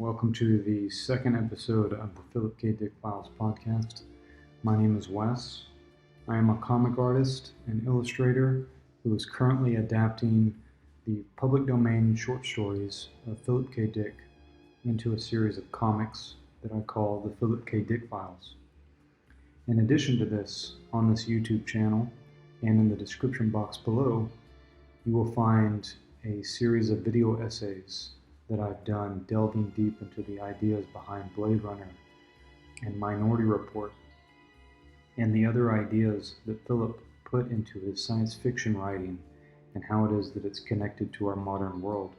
Welcome to the second episode of the Philip K. Dick Files podcast. My name is Wes. I am a comic artist and illustrator who is currently adapting the public domain short stories of Philip K. Dick into a series of comics that I call the Philip K. Dick Files. In addition to this, on this YouTube channel and in the description box below, you will find a series of video essays that I've done delving deep into the ideas behind Blade Runner and Minority Report and the other ideas that Philip put into his science fiction writing and how it is that it's connected to our modern world.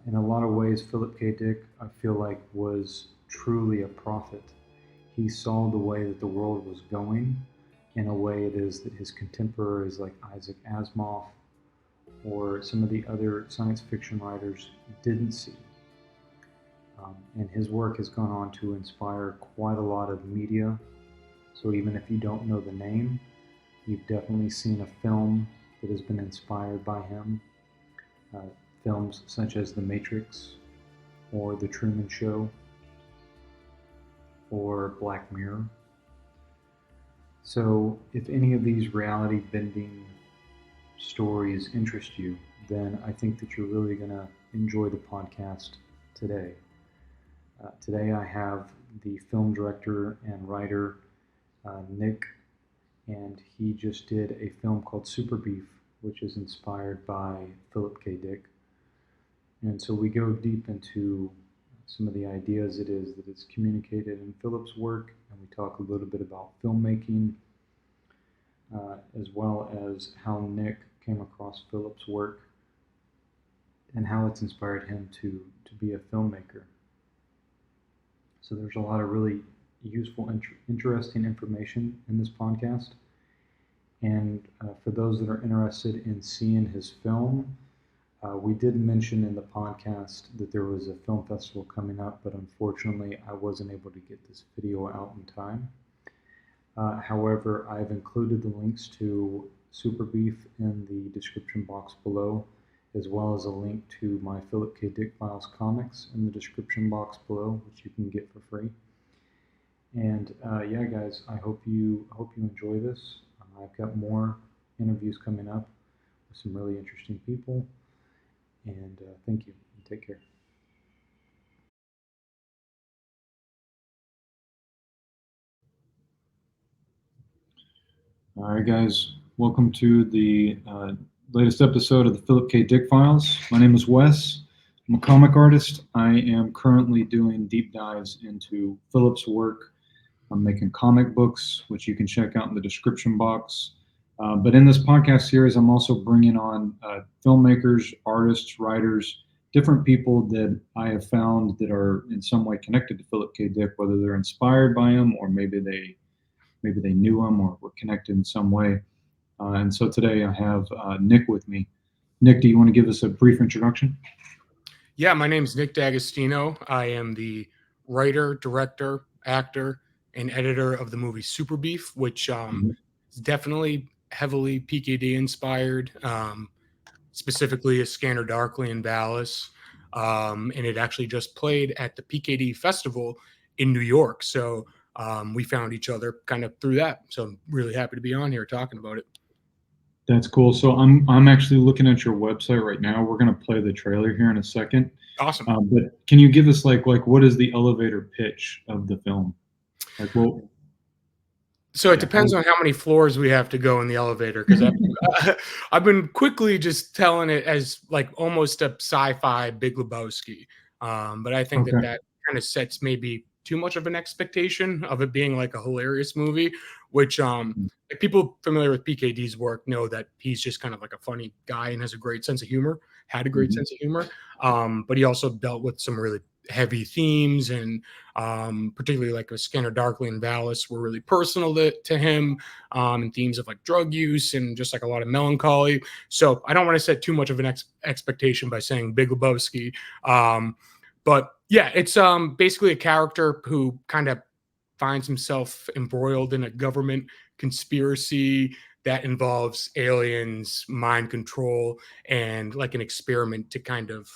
In a lot of ways, Philip K. Dick, I feel like, was truly a prophet. He saw the way that the world was going in a way it is that his contemporaries like Isaac Asimov or some of the other science fiction writers didn't see. And his work has gone on to inspire quite a lot of media. So even if you don't know the name, you've definitely seen a film that has been inspired by him. Films such as The Matrix, or The Truman Show, or Black Mirror. So if any of these reality bending stories interest you, then I think that you're really going to enjoy the podcast today. Today I have the film director and writer Nick, and he just did a film called Super Beef, which is inspired by Philip K. Dick. And so we go deep into some of the ideas it is that is communicated in Philip's work, and we talk a little bit about filmmaking, as well as how Nick came across Philip's work and how it's inspired him to be a filmmaker. So there's a lot of really useful, interesting information in this podcast. And for those that are interested in seeing his film, we did mention in the podcast that there was a film festival coming up, but unfortunately I wasn't able to get this video out in time. However, I've included the links to Super Beef in the description box below, as well as a link to my Philip K. Dick Files comics in the description box below, which you can get for free. And yeah, guys, I hope you enjoy this. I've got more interviews coming up with some really interesting people. And thank you, and take care. All right, guys, welcome to the latest episode of the Philip K. Dick Files. My name is Wes. I'm a comic artist. I am currently doing deep dives into Philip's work. I'm making comic books, which you can check out in the description box. But in this podcast series, I'm also bringing on filmmakers, artists, writers, different people that I have found that are in some way connected to Philip K. Dick, whether they're inspired by him or maybe they knew him or were connected in some way. And so today I have Nick with me. Nick, do you want to give us a brief introduction? Yeah, my name is Nick D'Agostino. I am the writer, director, actor, and editor of the movie Super Beef, which is definitely heavily PKD inspired, specifically a Scanner Darkly in Dallas. And it actually just played at the PKD Festival in New York. So we found each other kind of through that. So I'm really happy to be on here talking about it. That's cool. So I'm actually looking at your website right now. We're going to play the trailer here in a second. Awesome. But can you give us like what is the elevator pitch of the film? Like, well, so it depends on how many floors we have to go in the elevator, because I've been quickly just telling it as like almost a sci-fi Big Lebowski. But I think that kind of sets maybe too much of an expectation of it being like a hilarious movie, which like people familiar with PKD's work know that he's just kind of like a funny guy and has a great sense of humor, had a great sense of humor. But he also dealt with some really heavy themes, and particularly like a Scanner Darkly and Dallas were really personal to him, and themes of like drug use and just like a lot of melancholy. So I don't want to set too much of an expectation by saying Big Lebowski. But yeah, it's basically a character who kind of finds himself embroiled in a government conspiracy that involves aliens, mind control, and like an experiment to kind of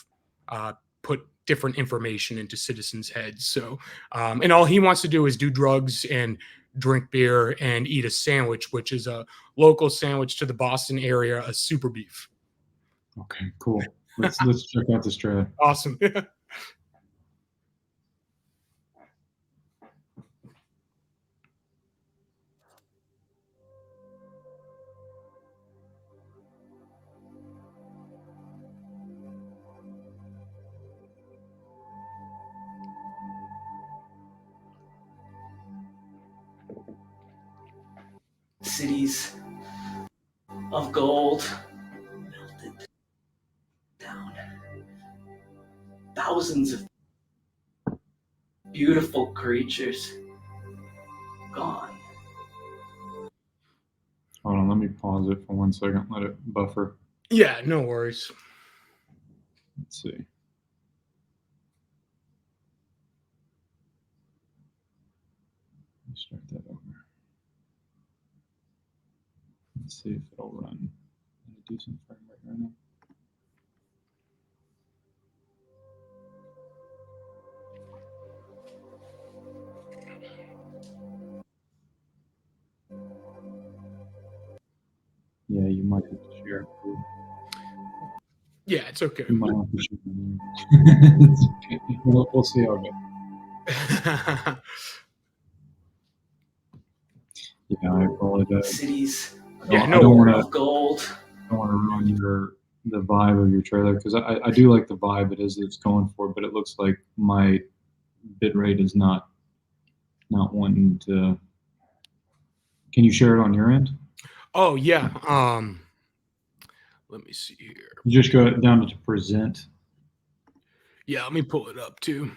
put different information into citizens' heads. So, and all he wants to do is do drugs and drink beer and eat a sandwich, which is a local sandwich to the Boston area, a super beef. Okay, cool. Let's check out this trailer. Awesome. Cities of gold melted down. Thousands of beautiful creatures gone. Hold on, let me pause it for 1 second. Let it buffer. Yeah, no worries. Let's see. Let's start that over. Let's see if it'll run in a decent frame rate right now. Yeah, you might have to share it. Yeah, it's okay. You might have to share it. It's okay. We'll see how it goes. Yeah, I apologize. Cities Yeah, I no don't worries. want of gold. to ruin the vibe of your trailer, because I do like the vibe it's going for, but it looks like my bit rate is not wanting to. Can you share it on your end? Oh yeah. Let me see here. You just go down to present. Yeah, let me pull it up too.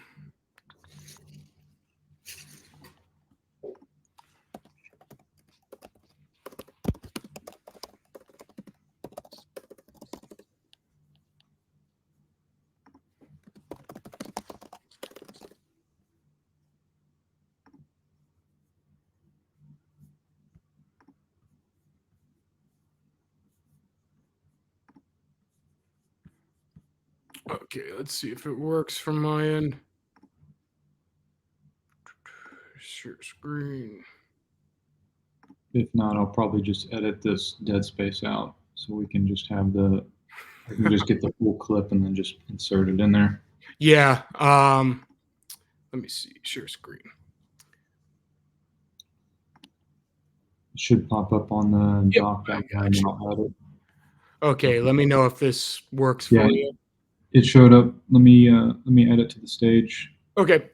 Okay, let's see if it works from my end. Share screen. If not, I'll probably just edit this dead space out so we can just have I can just get the full clip and then just insert it in there. Yeah. Let me see. Share screen. It should pop up on the Yep, doc. I got you. I'll edit. Okay, let me know if this works Yeah, for you. it showed up. Let me edit to the stage. Okay.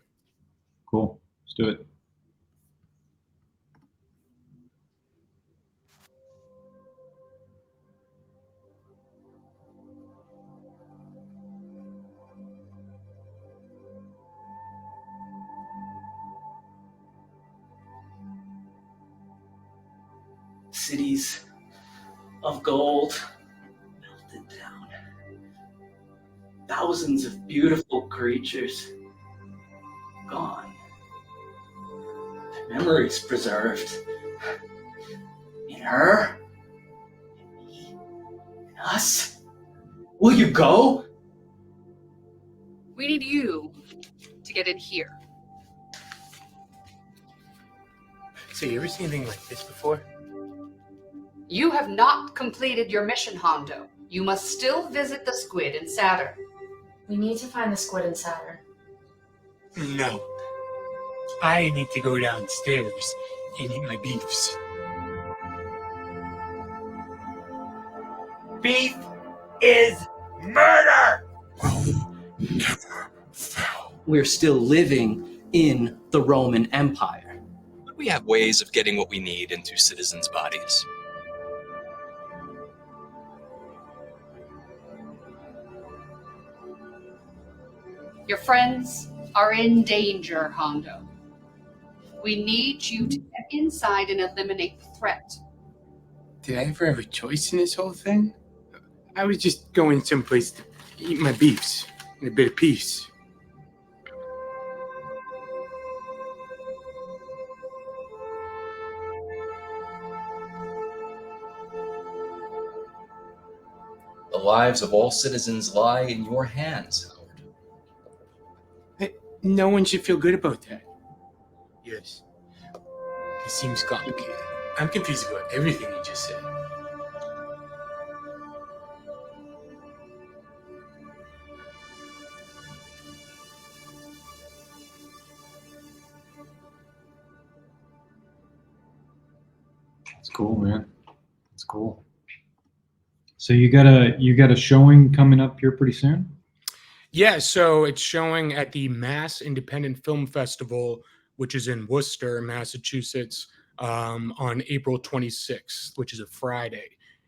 Cool. Let's do it. Cities of gold melted down. Thousands of beautiful creatures gone. Memories preserved. In her, in me, in us. Will you go? We need you to get in here. So you ever seen anything like this before? You have not completed your mission, Hondo. You must still visit the squid in Saturn. We need to find the squid in Saturn. No. I need to go downstairs and eat my beefs. Beef is murder! Never fell. We're still living in the Roman Empire. We have ways of getting what we need into citizens' bodies. Your friends are in danger, Hondo. We need you to get inside and eliminate the threat. Did I ever have a choice in this whole thing? I was just going someplace to eat my beefs and a bit of peace. The lives of all citizens lie in your hands, Howard. No one should feel good about that. Yes. It seems complicated. I'm confused about everything you just said. That's cool, man. That's cool. So you got a showing coming up here pretty soon? Yeah, so it's showing at the Mass Independent Film Festival, which is in Worcester, Massachusetts, on April 26th, which is a Friday.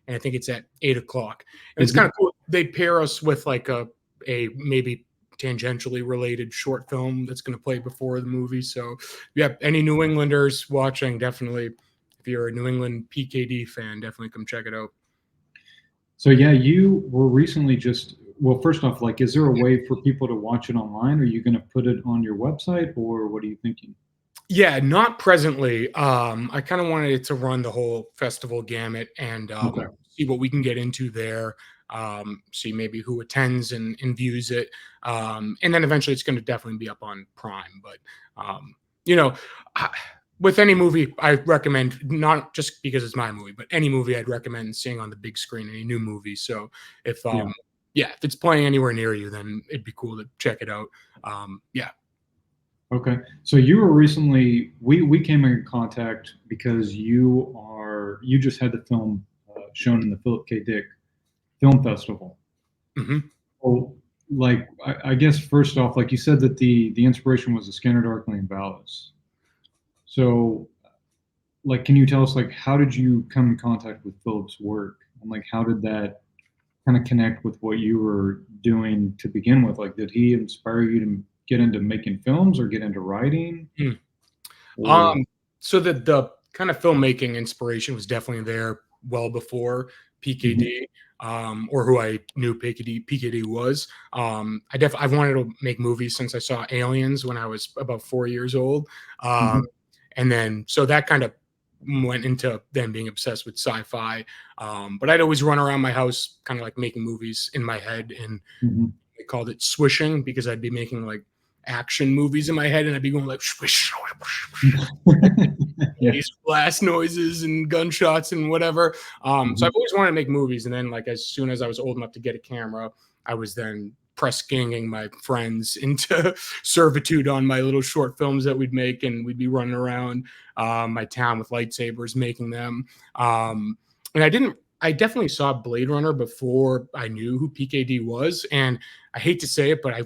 And I think it's at 8 o'clock. And it's Is kind it- of cool. They pair us with like a maybe tangentially related short film that's going to play before the movie. So, yeah, any New Englanders watching, definitely, if you're a New England PKD fan, definitely come check it out. So yeah, you were recently just well, first off, like, is there a way for people to watch it online? Are you going to put it on your website, or what are you thinking? Yeah, not presently. I kind of wanted it to run the whole festival gamut and Okay. see what we can get into there. See maybe who attends and views it, and then eventually it's going to definitely be up on Prime. But you know, I, with any movie, I recommend, not just because it's my movie, but any movie I'd recommend seeing on the big screen. Any new movie. So if Yeah. yeah, if it's playing anywhere near you, then it'd be cool to check it out. Yeah. Okay. So you were recently we came in contact because you just had the film shown in the Philip K. Dick Film Festival. hmm Oh, like I guess first off, like you said that the inspiration was the Scanner Darkly and Valis. So, like, can you tell us, like, how did you come in contact with Philip's work, and like how did that kind of connect with what you were doing to begin with? Like, did he inspire you to get into making films or get into writing? Mm. Or So the kind of filmmaking inspiration was definitely there well before PKD, or who I knew PKD was. I've wanted to make movies since I saw Aliens when I was about 4 years old, um, Mhm. and then so that kind of went into then being obsessed with sci-fi. But I'd always run around my house, kind of like making movies in my head, and Mhm. they called it swishing because I'd be making like action movies in my head, and I'd be going like swish, Yeah. these blast noises and gunshots and whatever. So Mhm. I've always wanted to make movies, and then like as soon as I was old enough to get a camera, I was then press ganging my friends into servitude on my little short films that we'd make, and we'd be running around my town with lightsabers making them. And I definitely saw Blade Runner before I knew who PKD was, and I hate to say it, but I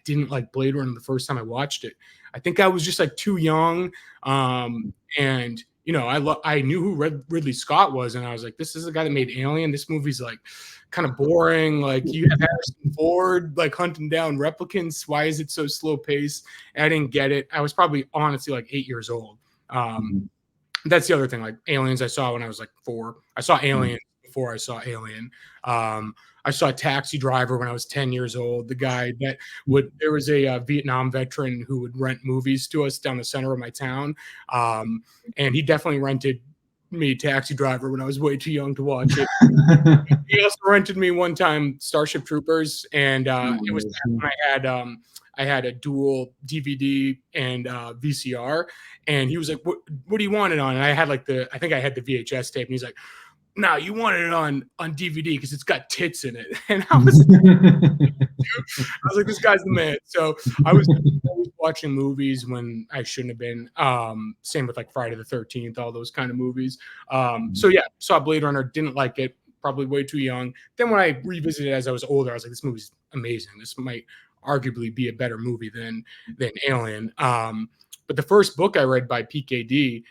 didn't like Blade Runner the first time I watched it. I think I was just like too young, and I knew who Ridley Scott was, and I was like, this is the guy that made Alien. This movie's like kind of boring. Like you have Harrison Ford like hunting down replicants. Why is it so slow paced? And I didn't get it. I was probably honestly like 8 years old. Um, Mhm. that's the other thing. Like Aliens, I saw when I was like 4. I saw Mhm. Alien before I saw Alien. I saw Taxi Driver when I was 10 years old. The guy that there was a Vietnam veteran who would rent movies to us down the center of my town. Um, and he definitely rented me Taxi Driver when I was way too young to watch it. He also rented me one time Starship Troopers, and it was back when I had a dual DVD and VCR, and he was like, "What do you want it on?" And I think I had the VHS tape, and he's like, "No, you wanted it on DVD because it's got tits in it." And I was like, "This guy's the man." So I was always watching movies when I shouldn't have been. Same with like Friday the 13th, all those kind of movies. So yeah, saw Blade Runner, didn't like it, probably way too young. Then when I revisited it as I was older, I was like, this movie's amazing. This might arguably be a better movie than Alien. But the first book I read by PKD,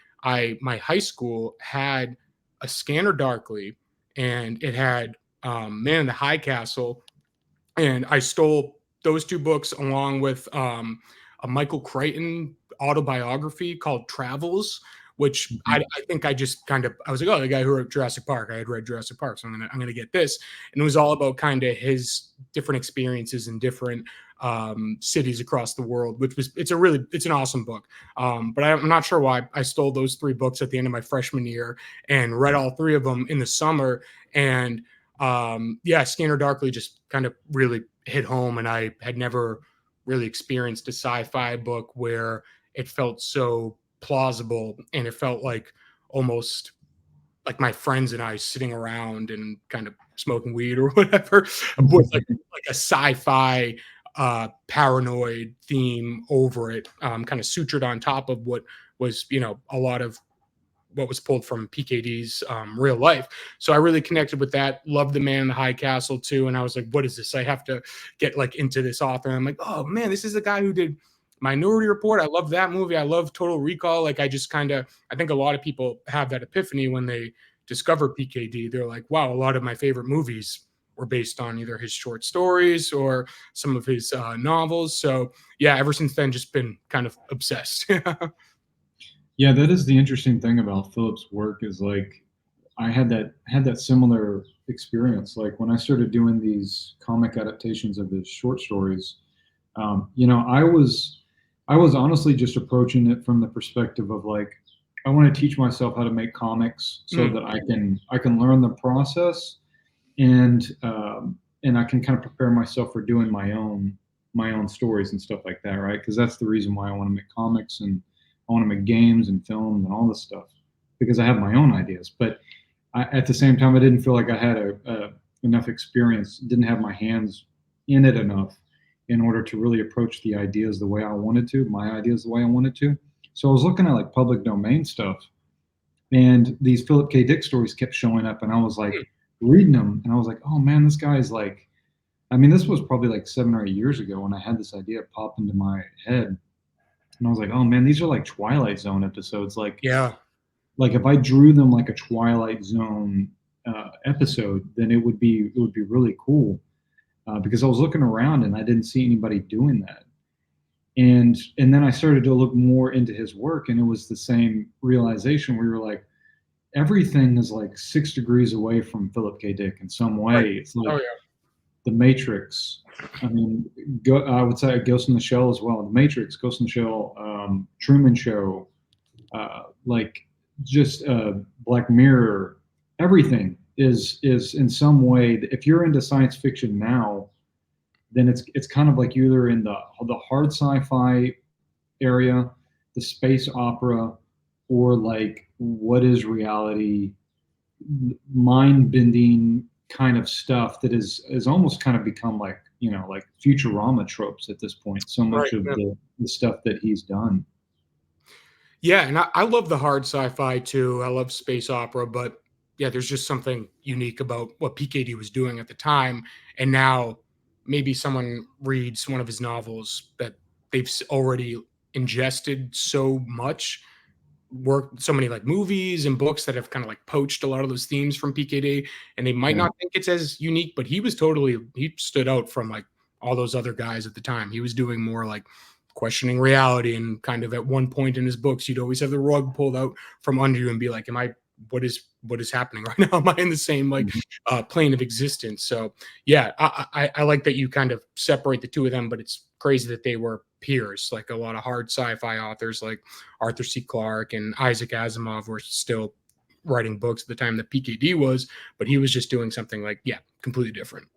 my high school had a Scanner Darkly, and it had Man in the High Castle, and I stole those two books along with a Michael Crichton autobiography called Travels, which I think I was like, oh, the guy who wrote Jurassic Park. I had read Jurassic Park, so I'm gonna get this, and it was all about kind of his different experiences in different cities across the world. It's an awesome book. But I'm not sure why I stole those 3 books at the end of my freshman year and read all 3 of them in the summer, and yeah, Scanner Darkly just kind of really hit home, and I had never really experienced a sci-fi book where it felt so plausible and it felt like almost like my friends and I sitting around and kind of smoking weed or whatever with like a sci-fi paranoid theme over it, kind of sutured on top of what was, a lot of what was pulled from PKD's real life. So I really connected with that. Loved The Man in the High Castle too. And I was like, what is this? I have to get like into this author. And I'm like, oh man, this is the guy who did Minority Report. I love that movie. I love Total Recall. Like I think a lot of people have that epiphany when they discover PKD. They're like, wow, a lot of my favorite movies were based on either his short stories or some of his novels. So yeah, ever since then, just been kind of obsessed. Yeah, that is the interesting thing about Philip's work is like I had that similar experience. Like when I started doing these comic adaptations of his short stories, I was honestly just approaching it from the perspective of like I want to teach myself how to make comics so that I can learn the process and I can kind of prepare myself for doing my own stories and stuff like that, right? Because that's the reason why I want to make comics and I want to make games and films and all this stuff because I have my own ideas. But at the same time, I didn't feel like I had enough experience, didn't have my hands in it enough in order to really approach the ideas the way I wanted to, my ideas the way I wanted to. So I was looking at like public domain stuff, and these Philip K. Dick stories kept showing up, and I was like reading them, and I was like, oh man, this guy's like, I mean, this was probably like 7 or 8 years ago when I had this idea pop into my head, and I was like, oh man, these are like Twilight Zone episodes, Yeah. like if I drew them like a Twilight Zone episode, then it would be really cool because I was looking around and I didn't see anybody doing that. And then I started to look more into his work, and it was the same realization where you're like, everything is like 6 degrees away from Philip K. Dick in some way. Right. It's like Oh yeah. The Matrix. I mean, I would say Ghost in the Shell as well. The Matrix, Ghost in the Shell, Truman Show, like just Black Mirror. Everything is in some way. If you're into science fiction now, then it's kind of like you're either in the hard sci-fi area, the space opera, or like what is reality, mind bending kind of stuff that is almost kind of become like like Futurama tropes at this point. So Right. much of Yeah. the stuff that he's done. Yeah, and I love the hard sci-fi too. I love space opera, but yeah, there's just something unique about what PKD was doing at the time. And now maybe someone reads one of his novels that they've already ingested so much work, so many like movies and books that have kind of like poached a lot of those themes from PKD, and they might Yeah. not think it's as unique, but he stood out from like all those other guys at the time. He was doing more like questioning reality, and kind of at one point in his books, you'd always have the rug pulled out from under you and be like, what is happening right now? Am I in the same like Mhm. plane of existence? So yeah, I like that you kind of separate the two of them, but it's crazy that they were peers. Like a lot of hard sci-fi authors like Arthur C. Clarke and Isaac Asimov were still writing books at the time that PKD was, but he was just doing something like, yeah, completely different.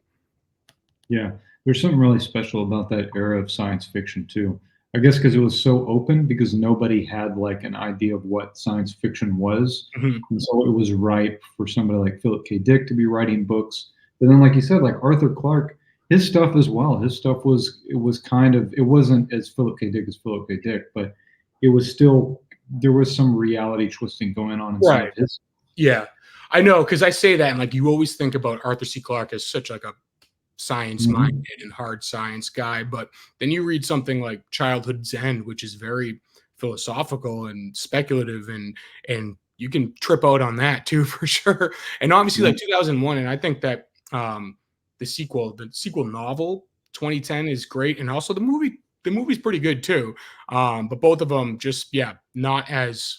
Yeah, there's something really special about that era of science fiction too. I guess because it was so open, because nobody had like an idea of what science fiction was, Mhm. and so it was ripe for somebody like Philip K. Dick to be writing books. But then, like you said, like Arthur Clarke, his stuff as well. His stuff was kind of, it wasn't as Philip K. Dick as Philip K. Dick, but it was still, there was some reality twisting going on in some Right. of his. Yeah, I know, because I say that, and like you always think about Arthur C. Clarke as such like a science Mhm. minded and hard science guy, but then you read something like Childhood's End, which is very philosophical and speculative, and you can trip out on that too for sure. And obviously Yeah. like 2001, and I think that the sequel novel 2010 is great, and also the movie's pretty good too. But both of them just, yeah, not as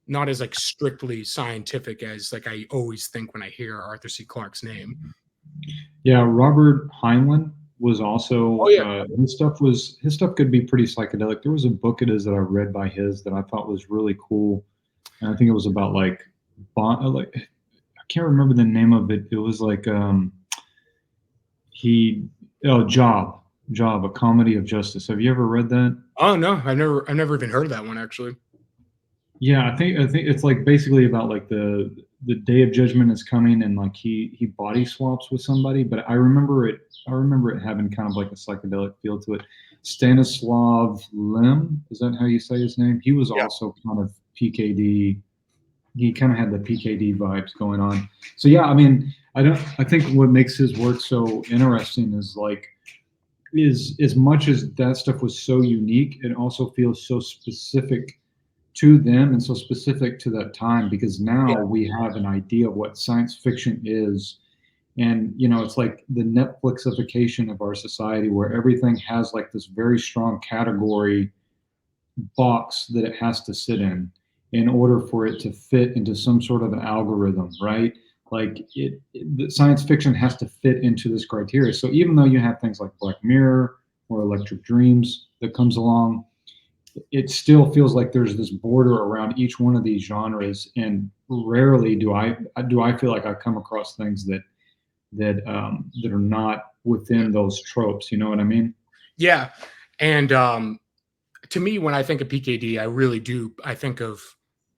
like strictly scientific as like I always think when I hear Arthur C. Clarke's name. Yeah, Robert Heinlein was also Oh yeah. his stuff could be pretty psychedelic. There was a book it is that I read by his that I thought was really cool, and I think it was about like like I can't remember the name of it. It was like he Job. job, A Comedy of Justice. Have you ever read that? Oh no, I've never even heard of that one actually. Yeah, I think it's like basically about like the day of judgment is coming, and like he body swaps with somebody. But I remember it having kind of like a psychedelic feel to it. Stanislav Lem, is that how you say his name? He was Yeah. also kind of PKD. He kind of had the PKD vibes going on. So yeah, I mean, I think what makes his work so interesting is like is as much as that stuff was so unique, it also feels so specific to them and so specific to that time, because Yeah. now we have an idea of what science fiction is. And it's like the Netflixification of our society, where everything has like this very strong category box that it has to sit in order for it to fit into some sort of an algorithm, right? Like the science fiction has to fit into this criteria. So even though you have things like Black Mirror or Electric Dreams that comes along, it still feels like there's this border around each one of these genres, and rarely do I feel like I come across things that are not within those tropes. You know what I mean? Yeah. And to me, when I think of PKD, I really do. I think of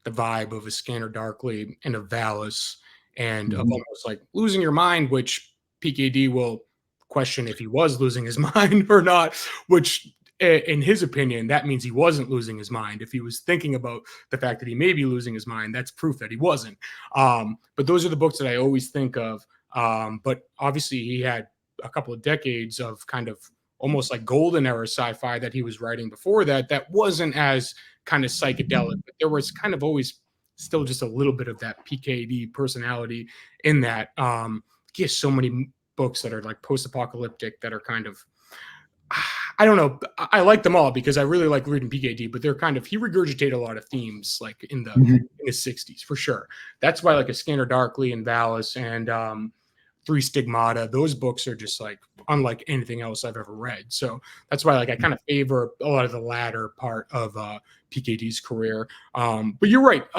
the vibe of a Scanner Darkly and of Valis, and of Mhm. almost like losing your mind, which PKD will question if he was losing his mind or not. Which, in his opinion, that means he wasn't losing his mind. If he was thinking about the fact that he may be losing his mind, that's proof that he wasn't. But those are the books that I always think of. But obviously, he had a couple of decades of kind of almost like golden era sci-fi that he was writing before that wasn't as kind of psychedelic, but there was kind of always still just a little bit of that PKD personality in that. He has so many books that are like post-apocalyptic that are kind of, I don't know. I like them all because I really like reading PKD, but they're kind of, he regurgitated a lot of themes like in the Mhm. 60s for sure. That's why like a Scanner Darkly and Valis and Three Stigmata, those books are just like unlike anything else I've ever read. So that's why like I kind of favor a lot of the latter part of PKD's career. But you're right.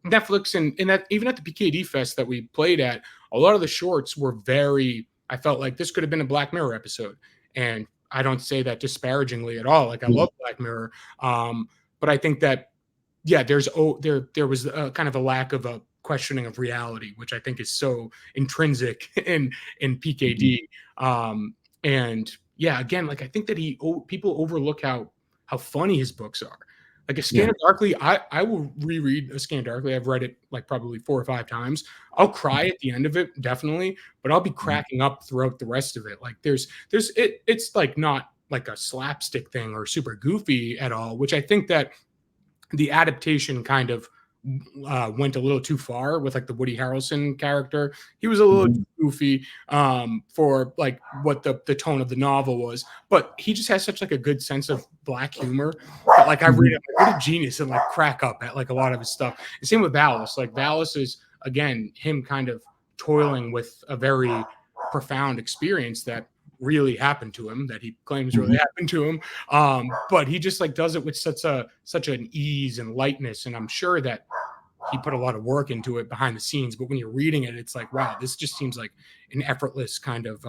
Netflix and that even at the PKD Fest that we played at, a lot of the shorts were very. I felt like this could have been a Black Mirror episode, and I don't say that disparagingly at all. Like I Yeah. love Black Mirror, but I think that yeah, there was a kind of a lack of a questioning of reality, which I think is so intrinsic in Mhm. PKD. And yeah, again, like I think that people overlook how funny his books are. Like a Yeah. Scan of Darkly, I will reread a Scan of Darkly. I've read it like probably 4 or 5 times. I'll cry at the end of it, definitely, but I'll be Mhm. cracking up throughout the rest of it. Like it's like not like a slapstick thing or super goofy at all, which I think that the adaptation kind of went a little too far with like the Woody Harrelson character. He was a little too Mhm. goofy for like what the tone of the novel was, but he just has such like a good sense of black humor that like I read Mhm. it, like, what a genius, and like crack up at like a lot of his stuff. The same with Valis. Like Valis is again him kind of toiling with a very profound experience that really happened to him, that he claims really Mhm. happened to him, but he just like does it with such an ease and lightness, and I'm sure that he put a lot of work into it behind the scenes. But when you're reading it, it's like, wow, this just seems like an effortless kind of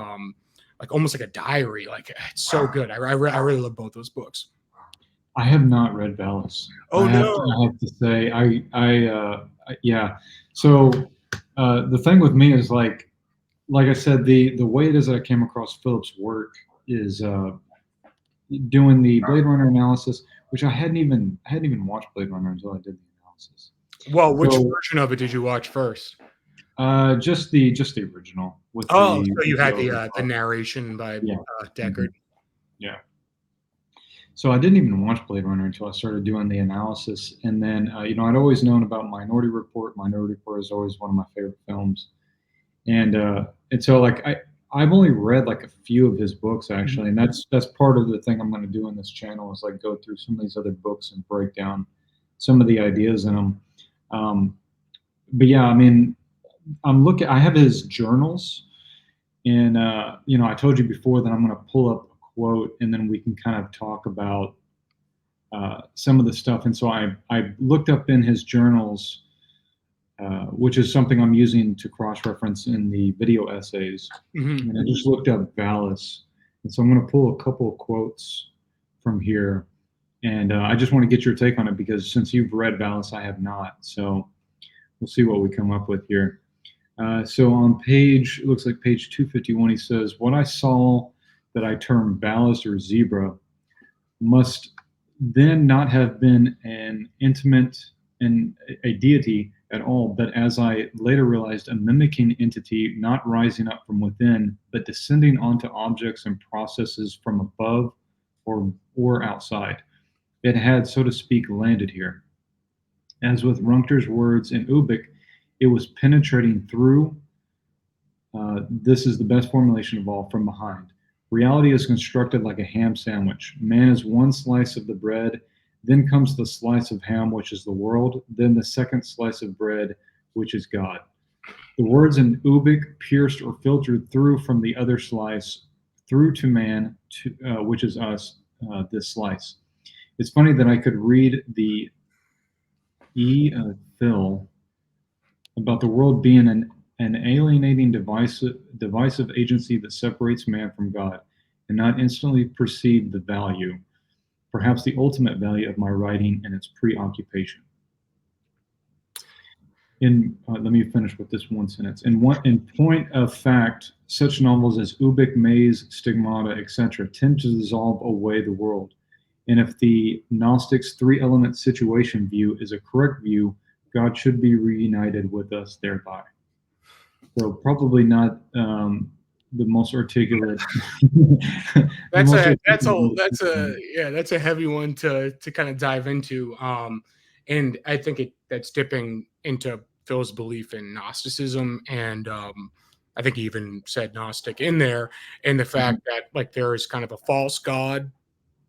like almost like a diary. Like it's so good. I really love both those books. I have not read Valis. Oh no. I have to say, yeah. So the thing with me is like I said, the way it is that I came across Philip's work is doing the Blade Runner analysis, which I hadn't even watched Blade Runner until I did the analysis. Well, which So version of it did you watch first? just the original with Oh, the so you with the had the overclock. narration by Yeah. Deckard. Mhm. Yeah. So I didn't even watch Blade Runner until I started doing the analysis, and then I'd always known about Minority Report. Minority Report is always one of my favorite films, and so like I've only read like a few of his books Mhm. actually, and that's part of the thing I'm going to do in this channel is like go through some of these other books and break down some of the ideas in them. Um, but yeah, I mean, I have his journals, and I told you before that I'm going to pull up a quote, and then we can kind of talk about some of the stuff. And so I looked up in his journals, which is something I'm using to cross reference in the video essays. Mhm. And I just looked up Valis, And so I'm going to pull a couple of quotes from here, and I just want to get your take on it because since you've read Valis, I have not. So we'll see what we come up with here. So on page, it looks like page 251, he says, "What I saw that I termed ballast or zebra must then not have been an intimate and a deity at all, but as I later realized, a mimicking entity not rising up from within, but descending onto objects and processes from above or outside. It had, so to speak, landed here. As with Runkter's words in Ubik, it was penetrating through. This is the best formulation of all, from behind. Reality is constructed like a ham sandwich. Man is one slice of the bread, then comes the slice of ham, which is the world, then the second slice of bread, which is God. The words in Ubik pierced or filtered through from the other slice, through to man, which is us, this slice. It's funny that I could read the Phil about the world being an alienating divisive agency that separates man from God, and not instantly perceive the value, perhaps the ultimate value of my writing and its preoccupation. Let me finish with this one sentence. In point of fact, such novels as Ubik, Maze, Stigmata, etc., tend to dissolve away the world. And if the Gnostics' three-element situation view is a correct view, God should be reunited with us thereby. So probably not the most articulate. That's a heavy one to kind of dive into. And I think that's dipping into Phil's belief in Gnosticism, and I think he even said Gnostic in there, and the fact that like there is kind of a false God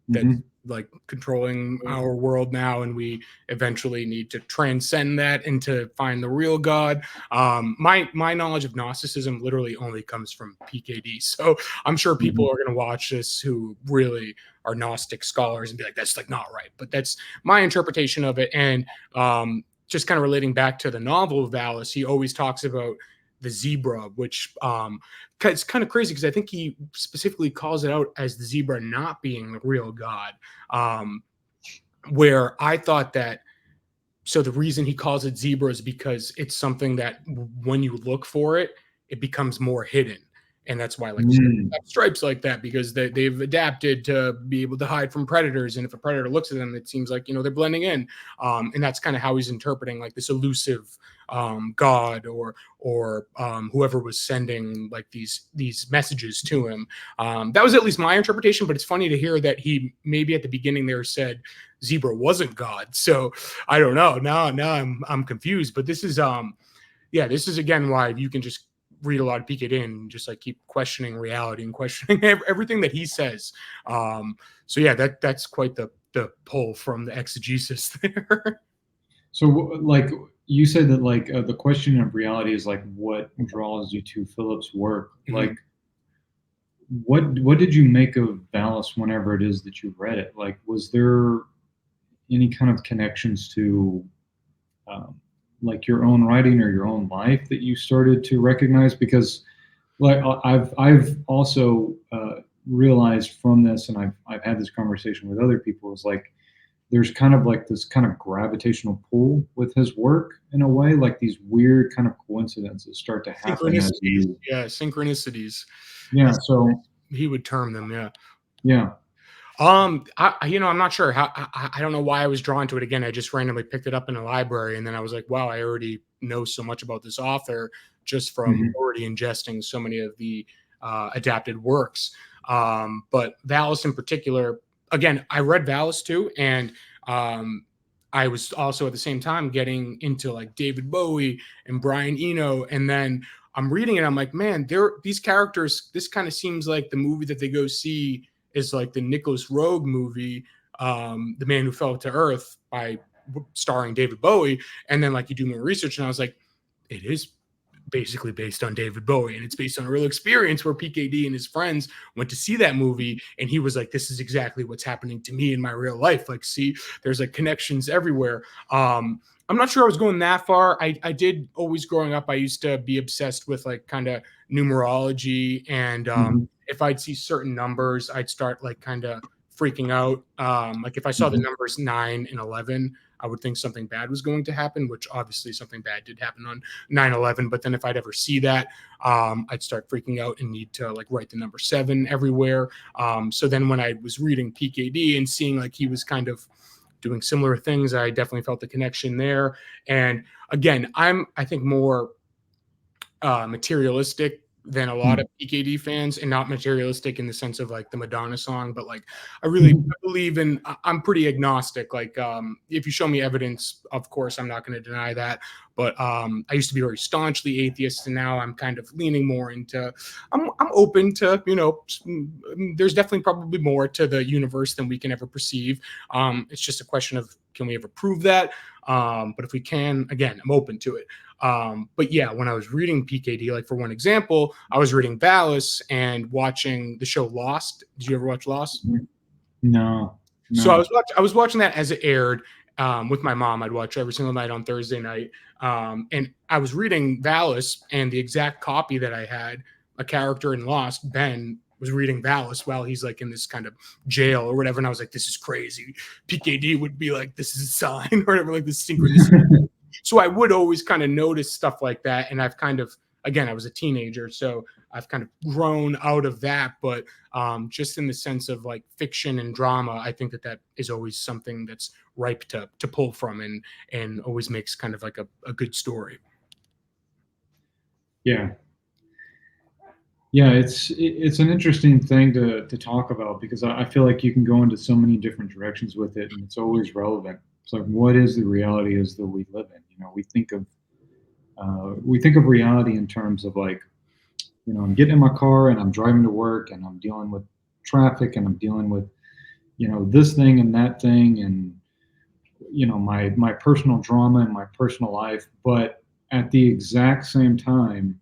that's like controlling our world now, and we eventually need to transcend that and to find the real God. My knowledge of Gnosticism literally only comes from PKD, so I'm sure people are going to watch this who really are Gnostic scholars and be like, that's like not right, but that's my interpretation of it. And just kind of relating back to the novel of Valis, he always talks about the zebra, which it's kind of crazy because I think he specifically calls it out as the zebra not being the real God. Where I thought that, so the reason he calls it zebra is because it's something that when you look for it, it becomes more hidden. And that's why like stripes like that, because they've adapted to be able to hide from predators. And if a predator looks at them, it seems like, they're blending in. And that's kind of how he's interpreting like this elusive God or whoever was sending like these messages to him. That was at least my interpretation, but it's funny to hear that he maybe at the beginning there said zebra wasn't God. So I don't know. Now I'm confused, but this is this is again why you can just read a lot of PKD and just like keep questioning reality and questioning everything that he says. So yeah, that's quite the pull from the exegesis there. So like you said that like the question of reality is like what draws you to Philip's work. Like what did you make of Valis whenever it is that you read it? Like was there any kind of connections to like your own writing or your own life that you started to recognize? Because like I've also realized from this, and I've had this conversation with other people, is like there's kind of like this kind of gravitational pull with his work in a way, like these weird kind of coincidences start to happen. Synchronicities. Yeah. So he would term them. Yeah. Yeah. I'm not sure how, I don't know why I was drawn to it again. I just randomly picked it up in a library and then I was like, wow, I already know so much about this author just from already ingesting so many of the adapted works. But Valis in particular, again, I read Valis too. And I was also at the same time getting into like David Bowie and Brian Eno. And then I'm reading it. I'm like, man, these characters, this kind of seems like the movie that they go see is like the Nicholas Roeg movie, The Man Who Fell to Earth, by starring David Bowie. And then like you do more research and I was like, it is basically based on David Bowie, and it's based on a real experience where PKD and his friends went to see that movie, and he was like, this is exactly what's happening to me in my real life. Like, see, there's like connections everywhere. I'm not sure I was going that far. I did always growing up, I used to be obsessed with like kind of numerology, and if I'd see certain numbers, I'd start like kind of freaking out. Like if I saw the numbers 9 and 11, I would think something bad was going to happen, which obviously something bad did happen on 9/11. But then if I'd ever see that, I'd start freaking out and need to like write the number 7 everywhere. So then when I was reading PKD and seeing like he was kind of doing similar things, I definitely felt the connection there. And again, I think more materialistic than a lot of PKD fans, and not materialistic in the sense of like the Madonna song, but like I really believe in, I'm pretty agnostic. Like if you show me evidence, of course, I'm not going to deny that. But I used to be very staunchly atheist, and now I'm kind of leaning more into, I'm open to, you know, there's definitely probably more to the universe than we can ever perceive. It's just a question of, can we ever prove that? But if we can, again, I'm open to it. But yeah, when I was reading PKD, like for one example, I was reading Valis and watching the show Lost. Did you ever watch Lost? No. So I was watching that as it aired with my mom. I'd watch every single night on Thursday night. And I was reading Valis, and the exact copy that I had, a character in Lost, Ben, was reading Valis while he's like in this kind of jail or whatever. And I was like, this is crazy. PKD would be like, this is a sign or whatever, like this synchronicity. So I would always kind of notice stuff like that. And I've kind of, again, I was a teenager, so I've kind of grown out of that. But just in the sense of like fiction and drama, I think that that is always something that's ripe to pull from, and always makes kind of like a good story. Yeah. Yeah, it's an interesting thing to talk about, because I feel like you can go into so many different directions with it, and it's always relevant. It's like, what is the reality is that we live in? You know, we think of reality in terms of like, you know, I'm getting in my car and I'm driving to work and I'm dealing with traffic and I'm dealing with, you know, this thing and that thing, and you know, my personal drama and my personal life. But at the exact same time,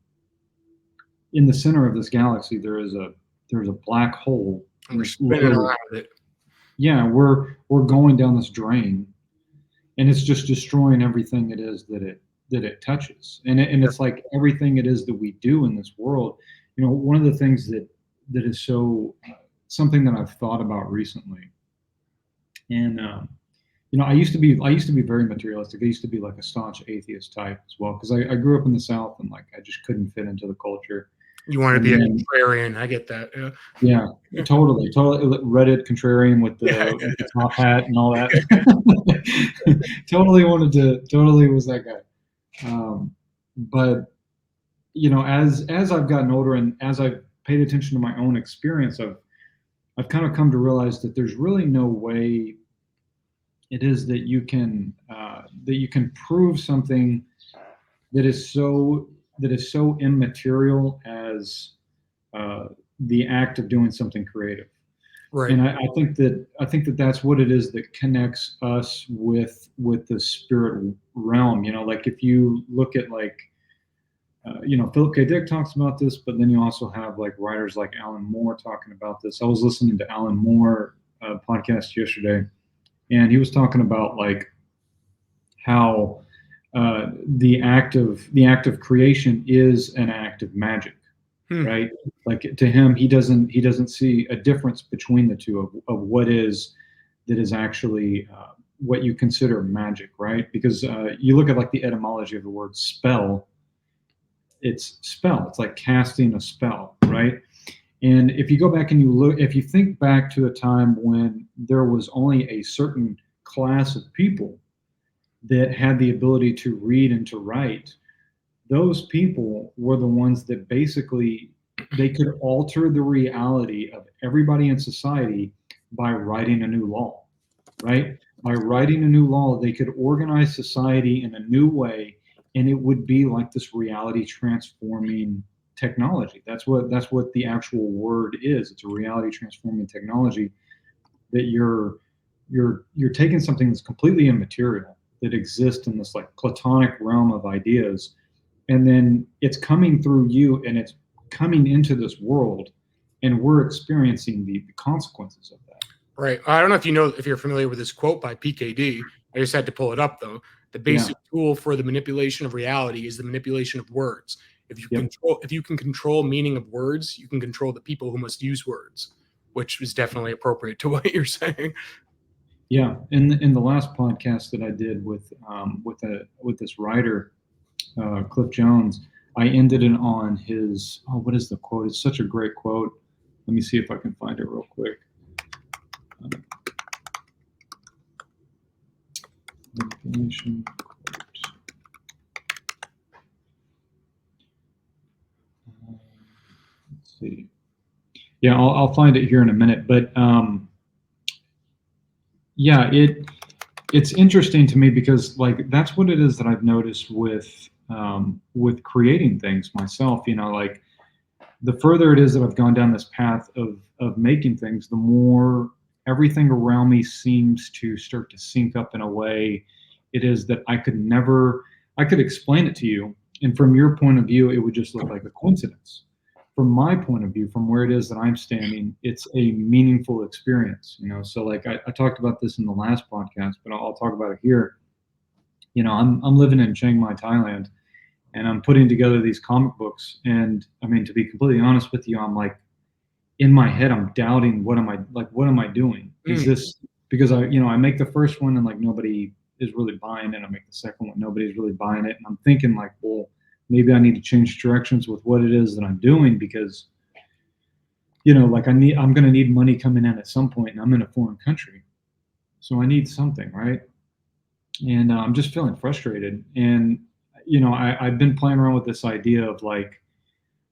in the center of this galaxy, there's a black hole. And we're spinning around it. Yeah, we're going down this drain, and it's just destroying everything it is that it touches. And it's like everything it is that we do in this world. You know, one of the things that is so something that I've thought about recently, and you know, I used to be very materialistic. I used to be like a staunch atheist type as well, because I grew up in the South, and like I just couldn't fit into the culture. You want to be a contrarian. I get that. Yeah, totally. Reddit contrarian with the top hat and all that. Totally was that guy. But you know, as I've gotten older and as I've paid attention to my own experience, I've kind of come to realize that there's really no way it is that you can prove something that is so immaterial as the act of doing something creative. Right. And I think that that's what it is that connects us with the spirit realm. You know, like if you look at like, you know, Philip K. Dick talks about this, but then you also have like writers like Alan Moore talking about this. I was listening to Alan Moore podcast yesterday, and he was talking about like how the act of creation is an act of magic, right? Like to him, he doesn't see a difference between the two of what is actually what you consider magic, right? Because you look at like the etymology of the word spell. It's spell. It's like casting a spell, right? And if you go back and if you think back to a time when there was only a certain class of people that had the ability to read and to write, those people were the ones that basically they could alter the reality of everybody in society by writing a new law, right? By writing a new law, they could organize society in a new way, and it would be like this reality transforming technology. That's what the actual word is. It's a reality transforming technology that you're taking something that's completely immaterial, that exists in this like platonic realm of ideas, and then it's coming through you, and it's coming into this world, and we're experiencing the consequences of that. Right. I don't know if you're familiar with this quote by PKD. I just had to pull it up though. The basic tool for the manipulation of reality is the manipulation of words. If you can control meaning of words, you can control the people who must use words, which is definitely appropriate to what you're saying. Yeah, in the last podcast that I did with this writer, Cliff Jones, I ended it on his, what is the quote? It's such a great quote. Let me see if I can find it real quick. Manipulation quote. Let's see. Yeah, I'll find it here in a minute. But yeah, it's interesting to me because like that's what it is that I've noticed with creating things myself. You know, like the further it is that I've gone down this path of making things, the more everything around me seems to start to sync up in a way it is that I could explain it to you, and from your point of view, it would just look like a coincidence. From my point of view, from where it is that I'm standing, it's a meaningful experience, you know? So like I talked about this in the last podcast, but I'll talk about it here. You know, I'm living in Chiang Mai, Thailand, and I'm putting together these comic books. And I mean, to be completely honest with you, I'm like, in my head, I'm doubting what am I doing? Is this because I make the first one and like nobody is really buying it. I make the second one, nobody's really buying it. And I'm thinking like, well, maybe I need to change directions with what it is that I'm doing because, like I'm going to need money coming in at some point, and I'm in a foreign country. So I need something, right? And I'm just feeling frustrated. And, I've been playing around with this idea of like,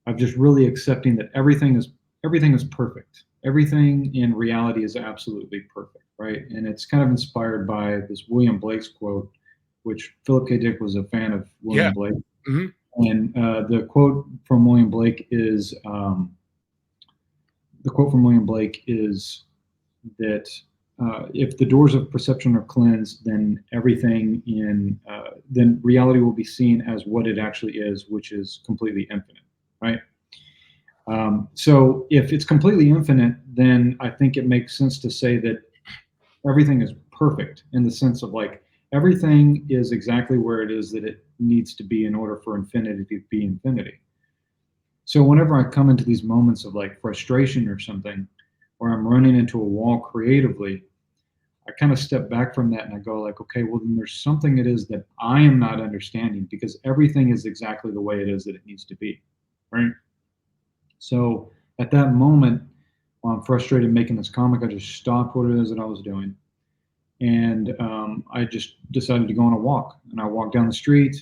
of just really accepting that everything is perfect. Everything in reality is absolutely perfect, right? And it's kind of inspired by this William Blake's quote, which Philip K. Dick was a fan of William Blake. Mm-hmm. And the quote from William Blake is that if the doors of perception are cleansed, then then reality will be seen as what it actually is, which is completely infinite, right? So if it's completely infinite, then I think it makes sense to say that everything is perfect in the sense of like everything is exactly where it is that it needs to be in order for infinity to be infinity. So whenever I come into these moments of like frustration or something, or I'm running into a wall creatively, I kind of step back from that and I go like, okay, well then there's something it is that I am not understanding because everything is exactly the way it is that it needs to be, right? So at that moment, while I'm frustrated making this comic, I just stopped what it is that I was doing. And I just decided to go on a walk. And I walk down the street,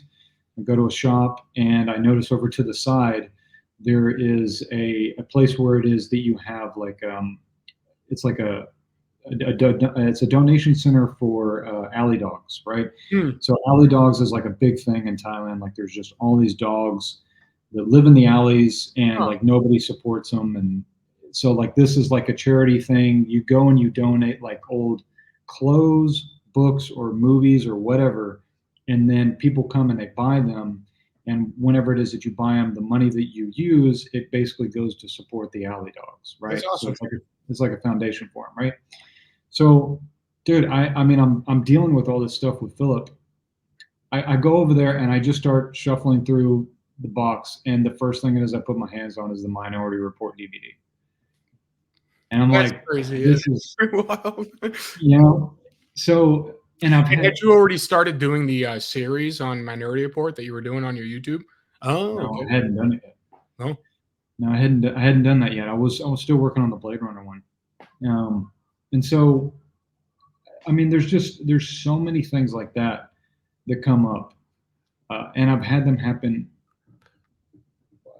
I go to a shop, and I notice over to the side, there is a place where it is that you have like, it's like it's a donation center for alley dogs, right? So alley dogs is like a big thing in Thailand. Like there's just all these dogs that live in the alleys and like nobody supports them. And so like this is like a charity thing. You go and you donate like old clothes, books, or movies or whatever, and then people come and they buy them. And whenever it is that you buy them, the money that you use, it basically goes to support the alley dogs, right? That's awesome. So it's like a foundation for them, right? So, dude, I mean, I'm dealing with all this stuff with Philip. I go over there and I just start shuffling through the box, and the first thing it is I put my hands on is the Minority Report DVD. And I'm That's like, crazy. this is wild. So, and had you already started doing the series on Minority Report that you were doing on your YouTube? Oh, no, okay. I hadn't done it yet. No, I hadn't done that yet. I was still working on the Blade Runner one. And so, I mean, there's so many things like that come up, and I've had them happen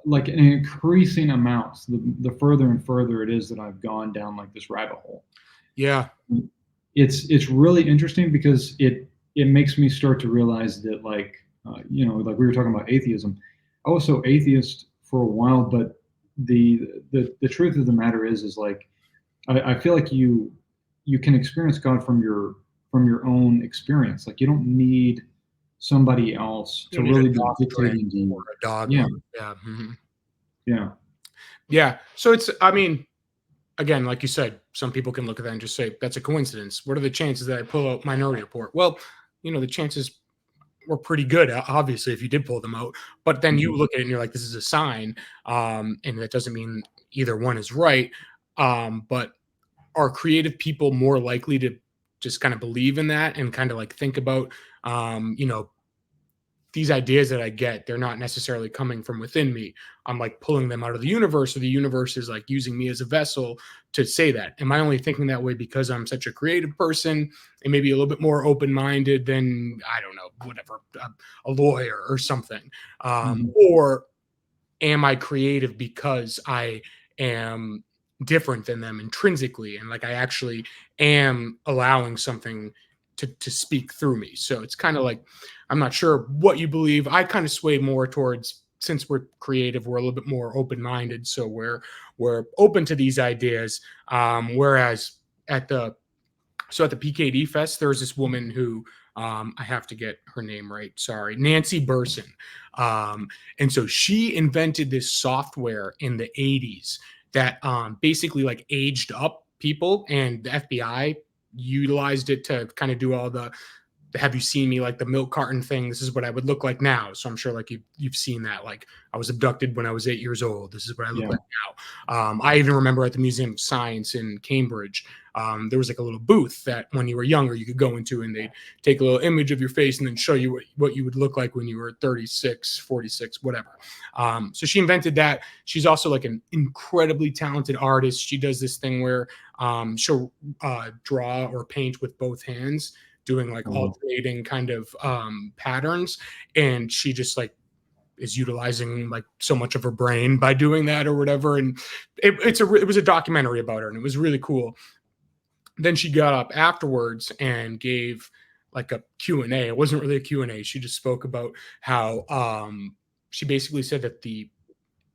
like in increasing amounts. The further and further it is that I've gone down like this rabbit hole. Yeah, it's really interesting because it makes me start to realize that like like we were talking about atheism. I was so atheist for a while, but the truth of the matter is like I feel like you can experience God from your own experience. Like you don't need somebody else You to need a really be doctorate dictating to or you. a dogma. Yeah, Yeah. yeah. Yeah. So it's, I mean, again, like you said, some people can look at that and just say, that's a coincidence. What are the chances that I pull out Minority Report? Well, the chances were pretty good, obviously, if you did pull them out. But then you look at it and you're like, this is a sign. And that doesn't mean either one is right. But are creative people more likely to just kind of believe in that and kind of like think about, these ideas that I get, they're not necessarily coming from within me. I'm like pulling them out of the universe, or the universe is like using me as a vessel to say that. Am I only thinking that way because I'm such a creative person and maybe a little bit more open minded than, I don't know, whatever, a lawyer or something? Or am I creative because I am different than them intrinsically, and like I actually am allowing something to speak through me? So it's kind of like, I'm not sure what you believe. I kind of sway more towards, since we're creative, we're a little bit more open-minded, so we're open to these ideas. Whereas at the at the PKD Fest, there was this woman who, I have to get her name right. Sorry, Nancy Burson. And so she invented this software in the 80s that basically like aged up people, and the FBI utilized it to kind of do all the have you seen me, like the milk carton thing. This is what I would look like now. So I'm sure like you've seen that. Like, I was abducted when I was 8 years old. This is what I look like now. I even remember at the Museum of Science in Cambridge, there was like a little booth that when you were younger you could go into, and they'd take a little image of your face and then show you what you would look like when you were 36, 46, whatever. So she invented that. She's also like an incredibly talented artist. She does this thing where she'll draw or paint with both hands, doing like alternating kind of patterns, and she just like is utilizing like so much of her brain by doing that or whatever. And it was a documentary about her, and it was really cool. Then she got up afterwards and gave like a Q&A. It wasn't really a Q&A. She just spoke about how she basically said that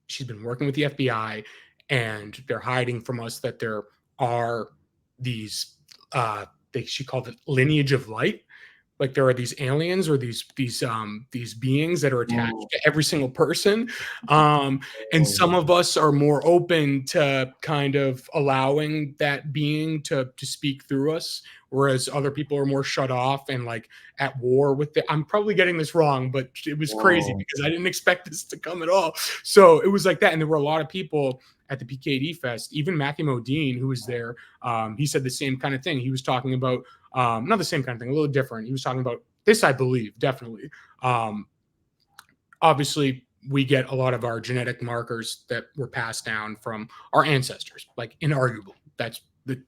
she's been working with the FBI, and they're hiding from us that there are these she called it lineage of light. Like, there are these aliens or these beings that are attached to every single person, and some of us are more open to kind of allowing that being to speak through us, whereas other people are more shut off and like at war with it. I'm probably getting this wrong, but it was crazy because I didn't expect this to come at all. So it was like that, and there were a lot of people at the PKD Fest. Even Matthew Modine, who was there, he said the same kind of thing. He was talking about not the same kind of thing, a little different. He was talking about this, I believe, definitely. Obviously, we get a lot of our genetic markers that were passed down from our ancestors, like inarguable. That's the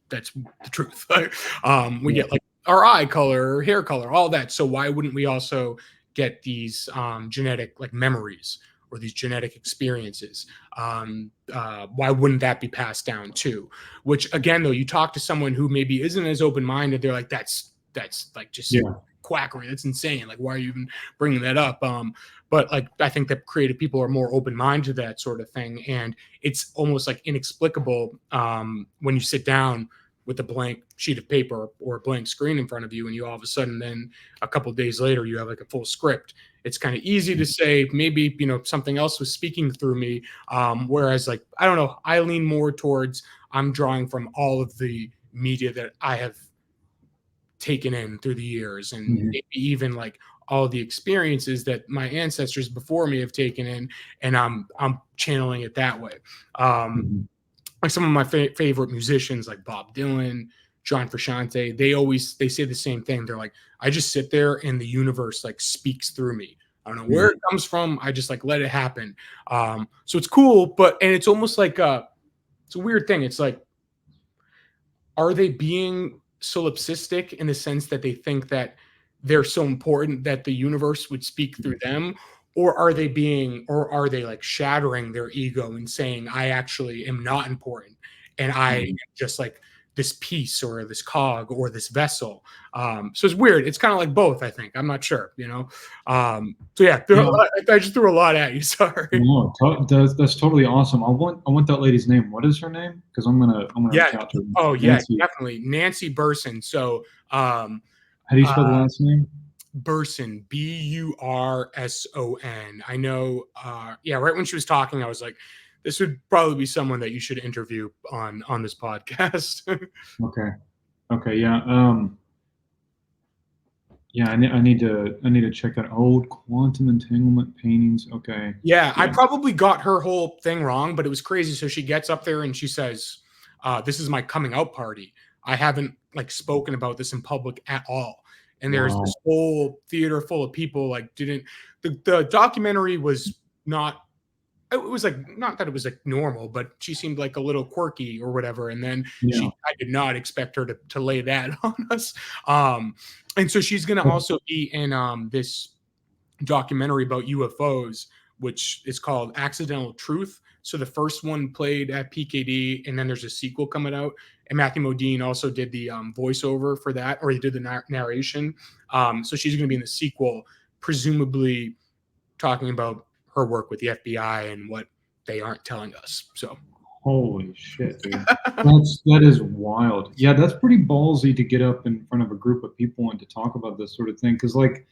truth. We get like our eye color, or hair color, all that. So why wouldn't we also get these genetic like memories or these genetic experiences? Why wouldn't that be passed down too? Which, again, though, you talk to someone who maybe isn't as open-minded, they're like, that's like just quackery. That's insane. Like, why are you even bringing that up? But like, I think that creative people are more open-minded to that sort of thing, and it's almost like inexplicable when you sit down with a blank sheet of paper or a blank screen in front of you, and you all of a sudden then a couple of days later you have like a full script. It's kind of easy to say maybe something else was speaking through me, whereas like, I don't know, I lean more towards I'm drawing from all of the media that I have taken in through the years, and maybe even like all the experiences that my ancestors before me have taken in, and I'm channeling it that way. Like some of my favorite musicians, like Bob Dylan, John Frusciante, they say the same thing. They're like, I just sit there and the universe like speaks through me. I don't know where it comes from. I just like let it happen. So it's cool, and it's almost like it's a weird thing. It's like, are they being solipsistic in the sense that they think that they're so important that the universe would speak through them? Or are they like shattering their ego and saying, I actually am not important, and I am just like this piece or this cog or this vessel? So it's weird. It's kind of like both, I think. I'm not sure, So yeah, I just threw a lot at you. Sorry. No, that's totally awesome. I want that lady's name. What is her name? Because I'm gonna reach out to her. Oh yeah, Nancy. Definitely Nancy Burson. So how do you spell the last name? Burson, Burson. I know, right when she was talking, I was like, this would probably be someone that you should interview on this podcast. Okay. Yeah. I need to check that old quantum entanglement paintings. Okay. Yeah, I probably got her whole thing wrong, but it was crazy. So she gets up there and she says, "This is my coming out party. I haven't like spoken about this in public at all." And there's Wow. this whole theater full of people like didn't the documentary was not it was like not that it was like normal, but she seemed like a little quirky or whatever. And then Yeah. I did not expect her to lay that on us. And so she's gonna also be in this documentary about UFOs, which is called Accidental Truth. So the first one played at PKD, and then there's a sequel coming out. And Matthew Modine also did the voiceover for that, or he did the narration. So she's going to be in the sequel, presumably talking about her work with the FBI and what they aren't telling us. So Holy shit, dude. That is wild. Yeah, that's pretty ballsy to get up in front of a group of people and to talk about this sort of thing. Because like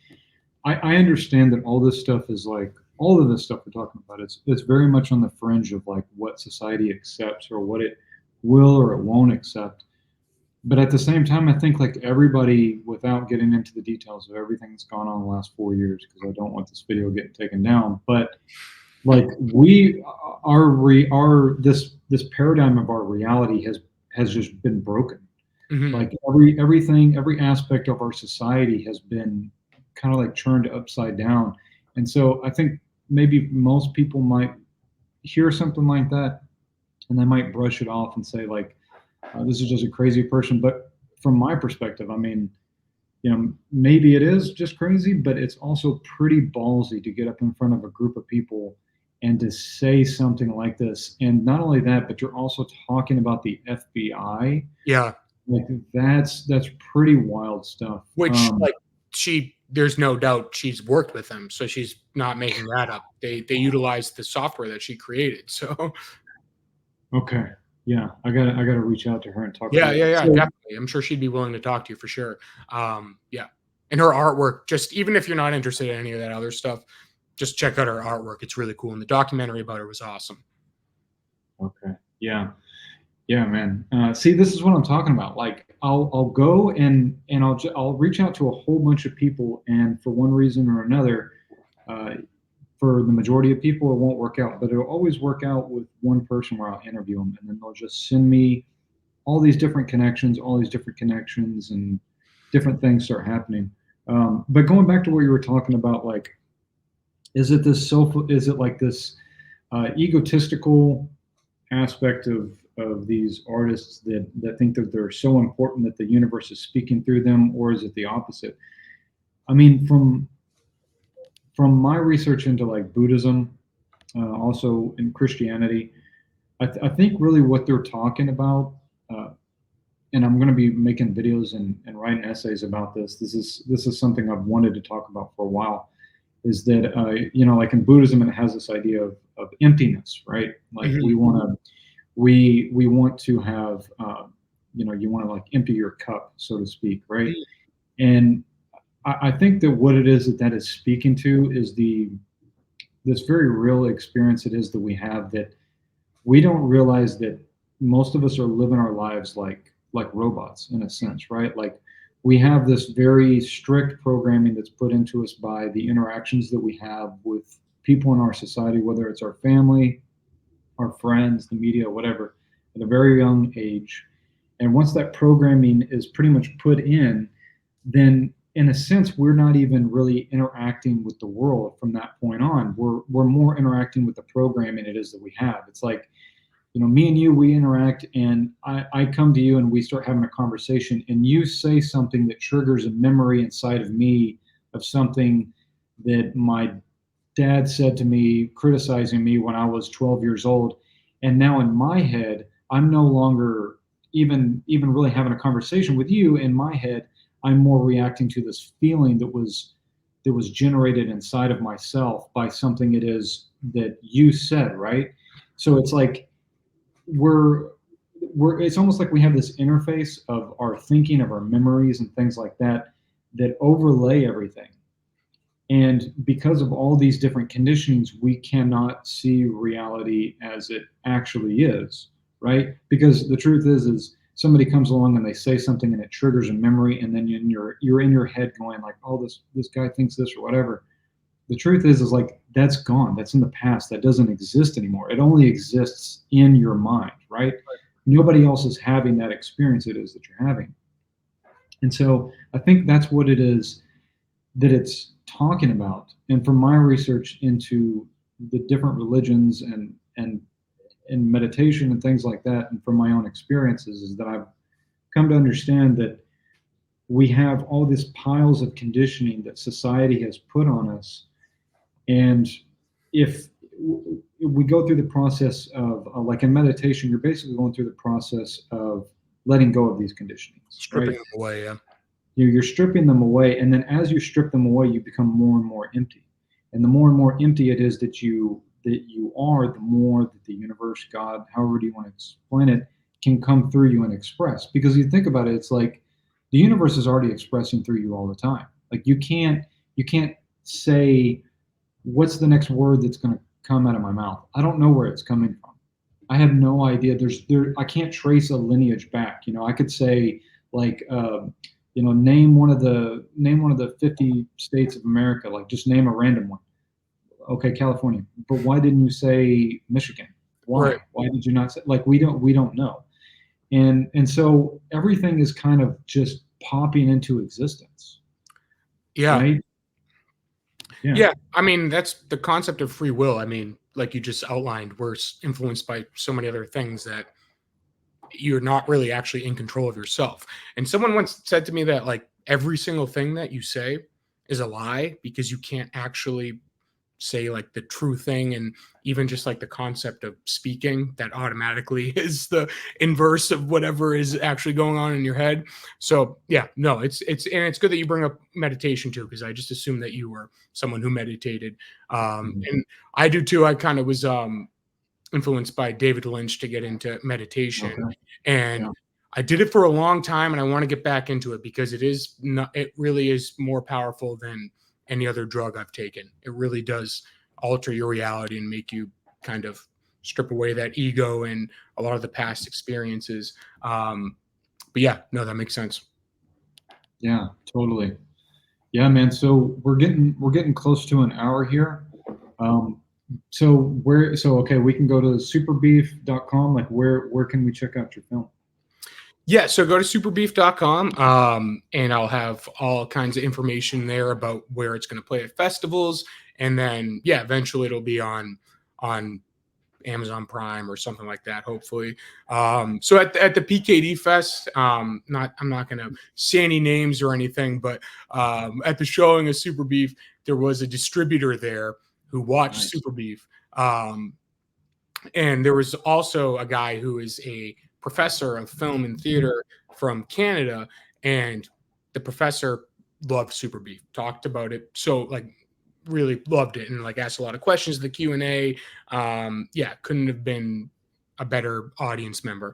I understand that all this stuff is like all of this stuff we're talking about. It's very much on the fringe of like what society accepts or what it will or it won't accept. But at the same time, I think like everybody, without getting into the details of everything that's gone on the last 4 years, because I don't want this video getting taken down. But like our this paradigm of our reality has just been broken. Mhm. Like every aspect of our society has been kind of like turned upside down. And so I think maybe most people might hear something like that and they might brush it off and say like, this is just a crazy person. But from my perspective, I mean, maybe it is just crazy, but it's also pretty ballsy to get up in front of a group of people and to say something like this. And not only that, but you're also talking about the FBI. yeah, Like that's pretty wild stuff. which like there's no doubt she's worked with them, so she's not making that up. They utilized the software that she created. So Okay. Yeah, I gotta reach out to her and talk. yeah, about it. So, definitely. I'm sure she'd be willing to talk to you for sure. Yeah, and her artwork, just even if you're not interested in any of that other stuff, just check out her artwork. It's really cool, and the documentary about her was awesome. okay. Yeah, man. See, this is what I'm talking about. Like, I'll go and I'll reach out to a whole bunch of people, and for one reason or another, for the majority of people, it won't work out. But it'll always work out with one person where I'll interview them, and then they'll just send me all these different connections, and different things start happening. But going back to what you were talking about, like, is it like this egotistical aspect of these artists that think that they're so important that the universe is speaking through them, or is it the opposite? I mean, from my research into like Buddhism, also in Christianity, I think really what they're talking about, and I'm going to be making videos and writing essays about this. This is something I've wanted to talk about for a while. Is that like in Buddhism, it has this idea of emptiness, right? Like we want to have you want to like empty your cup, so to speak, right? And I think that what it is that is speaking to is this very real experience it is that we have, that we don't realize that most of us are living our lives like robots in a sense, right? Like we have this very strict programming that's put into us by the interactions that we have with people in our society, whether it's our family, our friends, the media, whatever, at a very young age. And once that programming is pretty much put in, then in a sense, we're not even really interacting with the world from that point on. We're more interacting with the programming it is that we have. It's like, me and you, we interact, and I come to you and we start having a conversation, and you say something that triggers a memory inside of me of something that my dad said to me, criticizing me when I was 12 years old. And now in my head, I'm no longer even really having a conversation with you. In my head, I'm more reacting to this feeling that was generated inside of myself by something it is that you said, right? So it's like it's almost like we have this interface of our thinking, of our memories and things like that that overlay everything. And because of all these different conditionings, we cannot see reality as it actually is, right? Because the truth is somebody comes along and they say something and it triggers a memory, and then you're in your head going like, oh, this guy thinks this or whatever. The truth is like that's gone. That's in the past. That doesn't exist anymore. It only exists in your mind, right? Nobody else is having that experience it is that you're having. And so I think that's what it is that it's talking about. And from my research into the different religions and meditation and things like that, and from my own experiences, is that I've come to understand that we have all these piles of conditioning that society has put on us. And if we go through the process of, like in meditation, you're basically going through the process of letting go of these conditionings, Stripping right? them away, yeah. You're stripping them away, and then as you strip them away, you become more and more empty. And the more and more empty it is that you are, the more that the universe, God, however do you want to explain it, can come through you and express. Because you think about it, it's like the universe is already expressing through you all the time. Like you can't say what's the next word that's going to come out of my mouth. I don't know where it's coming from. I have no idea. I can't trace a lineage back. I could say like. Name one of the 50 states of America. Like, just name a random one. Okay, California. But why didn't you say Michigan? Why? Right. Why did you not say? Like, we don't know. And so everything is kind of just popping into existence. Yeah. Right. Yeah. I mean, that's the concept of free will. I mean, like you just outlined, we're influenced by so many other things that you're not really actually in control of yourself. And someone once said to me that like every single thing that you say is a lie because you can't actually say like the true thing. And even just like the concept of speaking, that automatically is the inverse of whatever is actually going on in your head. So yeah, no, it's good that you bring up meditation too, because I just assumed that you were someone who meditated. And I do too. I kind of was influenced by David Lynch to get into meditation. Okay. And Yeah. I did it for a long time, and I want to get back into it because it really is more powerful than any other drug I've taken. It really does alter your reality and make you kind of strip away that ego and a lot of the past experiences. But yeah, no, that makes sense. Yeah, totally. Yeah, man. So we're getting close to an hour here. Okay, we can go to superbeef.com. Like where can we check out your film? Yeah, so go to superbeef.com, and I'll have all kinds of information there about where it's going to play at festivals, and then yeah, eventually it'll be on Amazon Prime or something like that, hopefully. So at the PKD Fest, I'm not going to say any names or anything, but at the showing of Super Beef, there was a distributor there who watched Nice. Super Beef, and there was also a guy who is a professor of film and theater from Canada, and the professor loved Super Beef, talked about it, so like really loved it, and like asked a lot of questions in the Q&A. Yeah, couldn't have been a better audience member.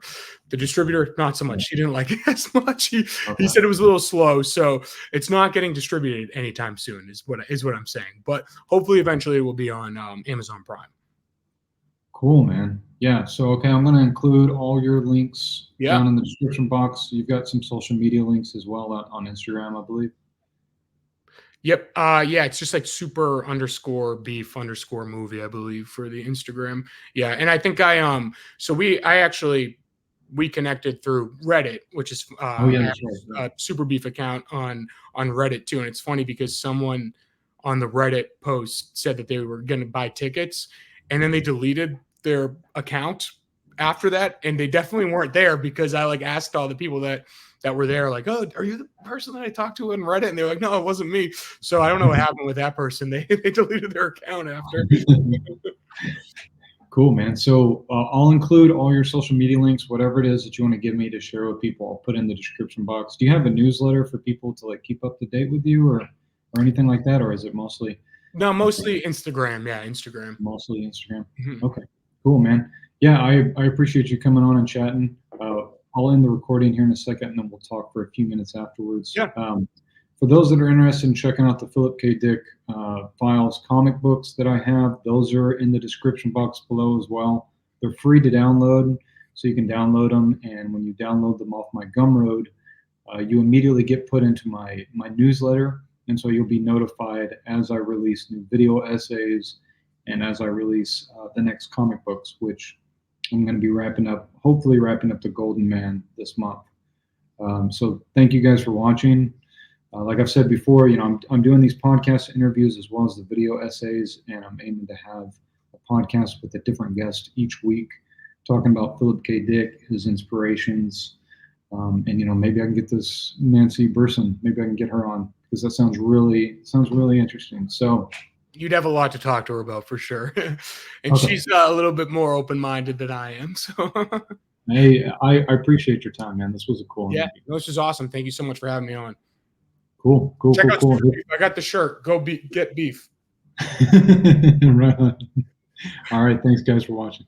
The distributor, not so much. He didn't like it as much. He said it was a little slow, so it's not getting distributed anytime soon. Is what I'm saying. But hopefully, eventually, it will be on Amazon Prime. Cool, man. Yeah. So, okay, I'm going to include all your links Yeah. down in the description box. You've got some social media links as well on Instagram, I believe. Yep. Yeah, it's just like super_beef_movie, I believe, for the Instagram. Yeah. And I think we connected through Reddit, which is Oh, yeah, that's right. a Super Beef account on Reddit too. And it's funny because someone on the Reddit post said that they were going to buy tickets, and then they deleted their account after that, and they definitely weren't there because I like asked all the people that were there, like, oh, are you the person that I talked to on Reddit? And they're like, no, it wasn't me. So I don't know what happened with that person. They deleted their account after. Cool, man. So I'll include all your social media links, whatever it is that you want to give me to share with people. I'll put in the description box. Do you have a newsletter for people to like keep up to date with you, or anything like that, or is it mostly? No, mostly Instagram. Yeah, Instagram. Mostly Instagram. Mm-hmm. Okay, cool, man. Yeah, I appreciate you coming on and chatting. I'll end the recording here in a second, and then we'll talk for a few minutes afterwards. Yeah. for those that are interested in checking out the Philip K. Dick Files comic books that I have, those are in the description box below as well. They're free to download, so you can download them. And when you download them off my Gumroad, you immediately get put into my newsletter. And so you'll be notified as I release new video essays and as I release the next comic books, which I'm going to be hopefully wrapping up the Golden Man this month. So thank you guys for watching. Like I've said before, I'm doing these podcast interviews as well as the video essays, and I'm aiming to have a podcast with a different guest each week, talking about Philip K. Dick, his inspirations, and maybe I can get this Nancy Burson. Maybe I can get her on, because that sounds really interesting. So you'd have a lot to talk to her about for sure, and okay. She's a little bit more open-minded than I am. So hey, I appreciate your time, man. This was a cool yeah, interview. this is awesome. Thank you so much for having me on. Cool. Check out Super Beef. I got the shirt. Go get beef. Right on. All right. Thanks, guys, for watching.